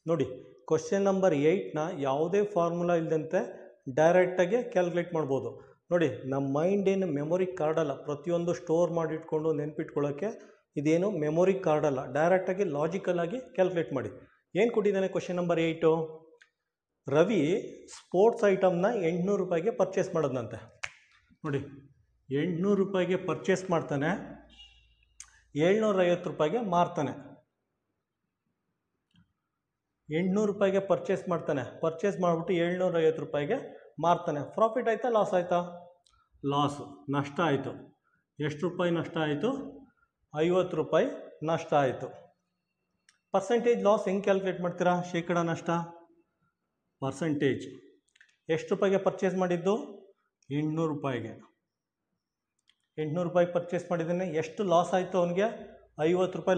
ನೋಡಿ question number 8ನ ಯಾವುದೇ formula ಇಲ್ಲದಂತೆ ಡೈರೆಕ್ಟಾಗಿ ಕ್ಯಾಲ್ಕುಲೇಟ್ ಮಾಡ್ಬೋದು. ನೋಡಿ ನಮ್ಮ ಮೈಂಡ್ ಏನು ಮೆಮೊರಿ ಕಾರ್ಡ್ ಅಲ್ಲ, ಪ್ರತಿಯೊಂದು ಸ್ಟೋರ್ ಮಾಡಿಟ್ಕೊಂಡು ನೆನ್ಪಿಟ್ಕೊಳ್ಳೋಕ್ಕೆ ಇದೇನು ಮೆಮೊರಿ ಕಾರ್ಡ್ ಅಲ್ಲ, ಡೈರೆಕ್ಟಾಗಿ ಲಾಜಿಕಲ್ ಆಗಿ ಕ್ಯಾಲ್ಕುಲೇಟ್ ಮಾಡಿ. ಏನು ಕೊಟ್ಟಿದ್ದಾನೆ ಕ್ವಶನ್ ನಂಬರ್ 8? ರವಿ ಸ್ಪೋರ್ಟ್ಸ್ ಐಟಮ್ನ 800 ರೂಪಾಯಿಗೆ ಪರ್ಚೇಸ್ ಮಾಡೋದಂತೆ. ನೋಡಿ 800 ರೂಪಾಯಿಗೆ ಪರ್ಚೇಸ್ ಮಾಡ್ತಾನೆ, 750 ರೂಪಾಯಿಗೆ ಮಾರ್ತಾನೆ. 800 ರೂಪಾಯಿಗೆ ಪರ್ಚೇಸ್ ಮಾಡ್ತಾನೆ, ಪರ್ಚೇಸ್ ಮಾಡಿಬಿಟ್ಟು 750 ರೂಪಾಯಿಗೆ ಮಾರ್ತಾನೆ. ಪ್ರಾಫಿಟ್ ಆಯಿತಾ ಲಾಸ್ ಆಯಿತಾ? ಲಾಸು, ನಷ್ಟ ಆಯಿತು. ಎಷ್ಟು ರೂಪಾಯಿ ನಷ್ಟ ಆಯಿತು? 50 ರೂಪಾಯಿ ನಷ್ಟ ಆಯಿತು. ಪರ್ಸೆಂಟೇಜ್ ಲಾಸ್ ಹೆಂಗೆ ಕ್ಯಾಲ್ಕುಲೇಟ್ ಮಾಡ್ತೀರಾ? ಶೇಕಡ ನಷ್ಟ ಪರ್ಸೆಂಟೇಜ್. ಎಷ್ಟು ರೂಪಾಯಿಗೆ ಪರ್ಚೇಸ್ ಮಾಡಿದ್ದು? 800 ರೂಪಾಯಿಗೆ. 800 ರೂಪಾಯಿಗೆ ಪರ್ಚೇಸ್ ಮಾಡಿದ್ದಾನೆ. ಎಷ್ಟು ಲಾಸ್ ಆಯಿತು ಅವನಿಗೆ? 50 ರೂಪಾಯಿ